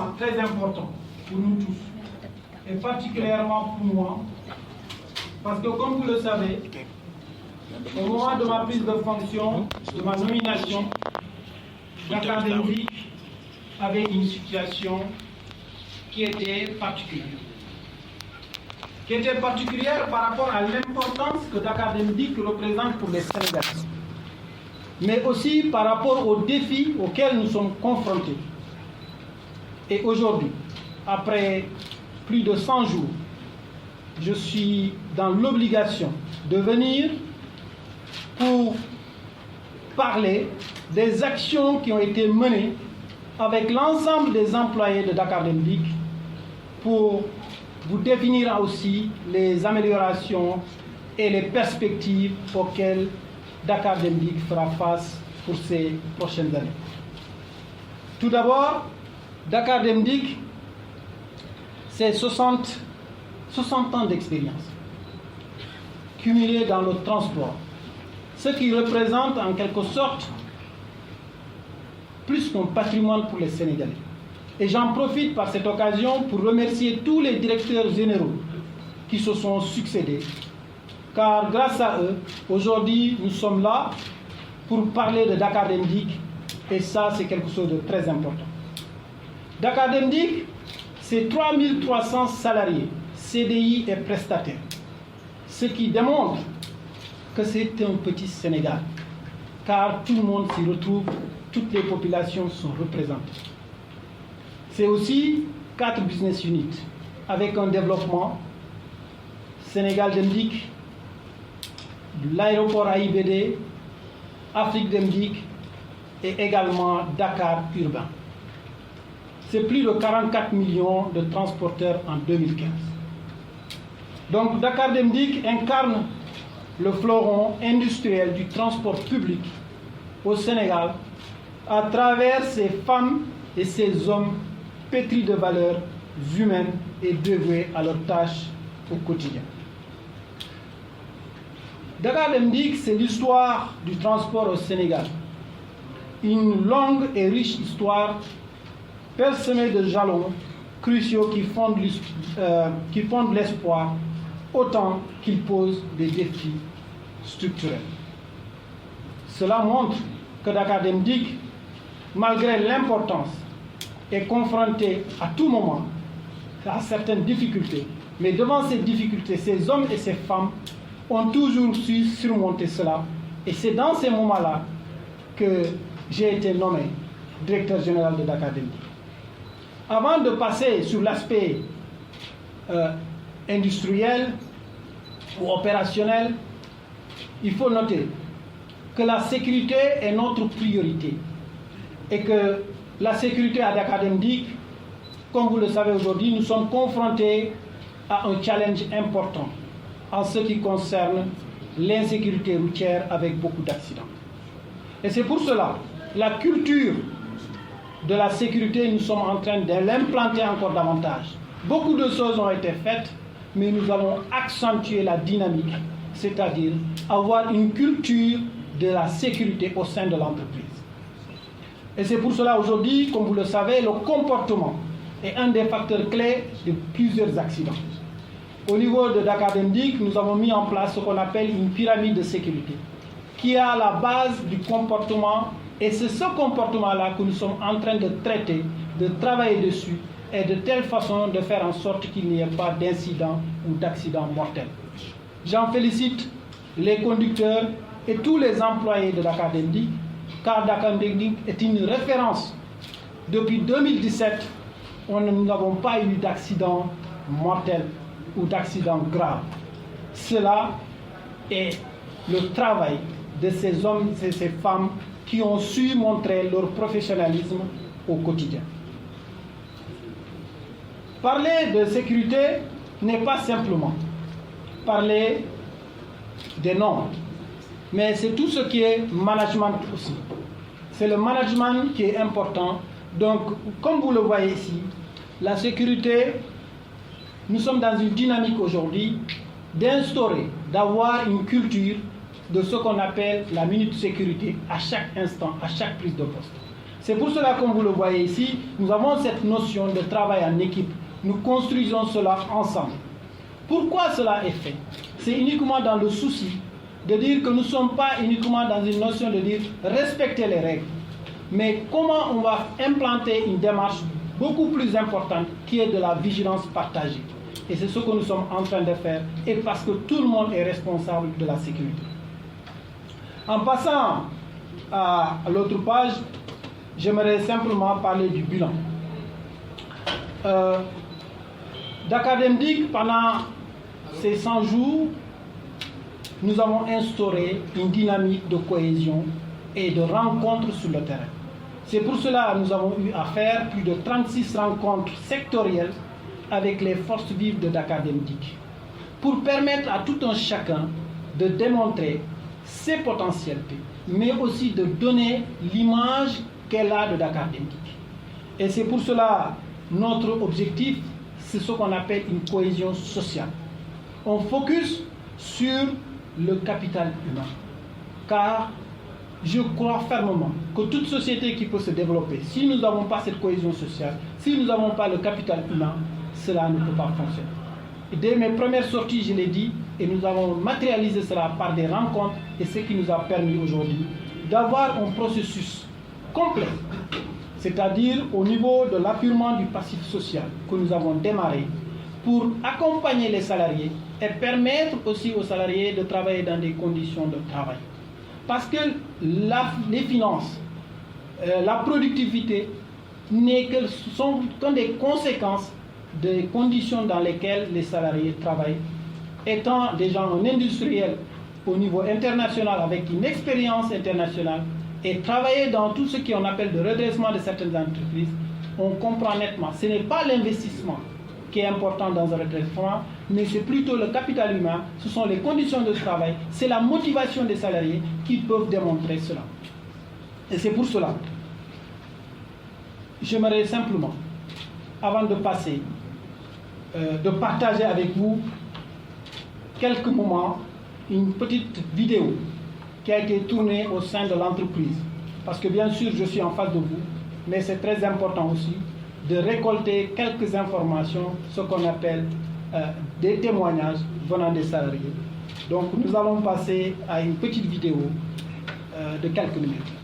moment très important pour nous tous, et particulièrement pour moi, parce que comme vous le savez, au moment de ma prise de fonction, de ma nomination, Dakar Dem Dikk avait une situation qui était particulière. Qui était particulière par rapport à l'importance que Dakar Dem Dikk représente pour les Sénégalais, mais aussi par rapport aux défis auxquels nous sommes confrontés. Et aujourd'hui, après plus de 100 jours, je suis dans l'obligation de venir pour parler des actions qui ont été menées avec l'ensemble des employés de Dakar Dem Dikk pour vous définir aussi les améliorations et les perspectives auxquelles Dakar Dem Dikk fera face pour ces prochaines années. Tout d'abord, Dakar Dem Dikk, c'est 60 ans d'expérience cumulée dans le transport, ce qui représente en quelque sorte plus qu'un patrimoine pour les Sénégalais. Et j'en profite par cette occasion pour remercier tous les directeurs généraux qui se sont succédés, car grâce à eux, aujourd'hui, nous sommes là pour parler de Dakar Dem Dikk, et ça, c'est quelque chose de très important. Dakar Dem Dikk, c'est 3300 salariés, CDI et prestataires, ce qui démontre que c'est un petit Sénégal, car tout le monde s'y retrouve, toutes les populations sont représentées. C'est aussi 4 business units, avec un développement Sénégal Dem Dikk, l'aéroport AIBD, Afrique Dem Dikk et également Dakar Urbain. C'est plus de 44 millions de transporteurs en 2015. Donc Dakar Dem Dikk incarne le fleuron industriel du transport public au Sénégal à travers ces femmes et ces hommes pétris de valeurs humaines et dévoués à leurs tâches au quotidien. Dakar Dem Dikk, c'est l'histoire du transport au Sénégal. Une longue et riche histoire parsemée de jalons cruciaux qui fondent l'espoir autant qu'ils posent des défis structurels. Cela montre que Dakar Dem Dikk, malgré l'importance, est confronté à tout moment à certaines difficultés. Mais devant ces difficultés, ces hommes et ces femmes ont toujours su surmonter cela. Et c'est dans ces moments-là que j'ai été nommé directeur général de Dakar Dem Dikk. Avant de passer sur l'aspect industriel ou opérationnel, il faut noter que la sécurité est notre priorité et que la sécurité à Dakar Dem Dikk, comme vous le savez aujourd'hui, nous sommes confrontés à un challenge important en ce qui concerne l'insécurité routière avec beaucoup d'accidents. Et c'est pour cela, la culture de la sécurité, nous sommes en train de l'implanter encore davantage. Beaucoup de choses ont été faites, mais nous allons accentuer la dynamique, c'est-à-dire avoir une culture de la sécurité au sein de l'entreprise. Et c'est pour cela aujourd'hui, comme vous le savez, le comportement est un des facteurs clés de plusieurs accidents. Au niveau de Dakar Dem Dikk, nous avons mis en place ce qu'on appelle une pyramide de sécurité, qui est à la base du comportement, et c'est ce comportement-là que nous sommes en train de traiter, de travailler dessus, et de telle façon de faire en sorte qu'il n'y ait pas d'incident ou d'accident mortel. J'en félicite les conducteurs et tous les employés de Dakar Dem Dikk, car Dakar Dem Dikk est une référence. Depuis 2017, nous n'avons pas eu d'accident mortel ou d'accident grave. Cela est le travail de ces hommes et ces femmes qui ont su montrer leur professionnalisme au quotidien. Parler de sécurité n'est pas simplement parler des normes, mais c'est tout ce qui est management aussi. C'est le management qui est important. Donc, comme vous le voyez ici, la sécurité, nous sommes dans une dynamique aujourd'hui d'instaurer, d'avoir une culture de ce qu'on appelle la minute sécurité à chaque instant, à chaque prise de poste. C'est pour cela, comme vous le voyez ici, nous avons cette notion de travail en équipe. Nous construisons cela ensemble. Pourquoi cela est fait? C'est uniquement dans le souci de dire que nous ne sommes pas uniquement dans une notion de dire respecter les règles, mais comment on va implanter une démarche beaucoup plus importante qui est de la vigilance partagée. Et c'est ce que nous sommes en train de faire, et parce que tout le monde est responsable de la sécurité. En passant à l'autre page, j'aimerais simplement parler du bilan. Dakar-Dem Dikk, pendant ces 100 jours, nous avons instauré une dynamique de cohésion et de rencontres sur le terrain. C'est pour cela que nous avons eu à faire plus de 36 rencontres sectorielles avec les forces vives de Dakar-Dem Dikk, pour permettre à tout un chacun de démontrer ses potentialités, mais aussi de donner l'image qu'elle a de Dakar-Dem Dikk. Et c'est pour cela notre objectif, c'est ce qu'on appelle une cohésion sociale. On focus sur le capital humain, car je crois fermement que toute société qui peut se développer, si nous n'avons pas cette cohésion sociale, si nous n'avons pas le capital humain, cela ne peut pas fonctionner. Et dès mes premières sorties, je l'ai dit, et nous avons matérialisé cela par des rencontres, et ce qui nous a permis aujourd'hui d'avoir un processus complet, c'est-à-dire au niveau de l'appurement du passif social que nous avons démarré pour accompagner les salariés et permettre aussi aux salariés de travailler dans des conditions de travail. Parce que les finances, la productivité sont que des conséquences des conditions dans lesquelles les salariés travaillent. Étant déjà un industriel au niveau international avec une expérience internationale et travailler dans tout ce qu'on appelle le redressement de certaines entreprises, on comprend nettement. Ce n'est pas l'investissement qui est important dans un redressement, mais c'est plutôt le capital humain, ce sont les conditions de travail, c'est la motivation des salariés qui peuvent démontrer cela. Et c'est pour cela, j'aimerais simplement, avant de passer, de partager avec vous quelques moments, une petite vidéo qui a été tournée au sein de l'entreprise. Parce que bien sûr, je suis en face de vous, mais c'est très important aussi de récolter quelques informations, ce qu'on appelle des témoignages venant des salariés. Donc nous allons passer à une petite vidéo de quelques minutes.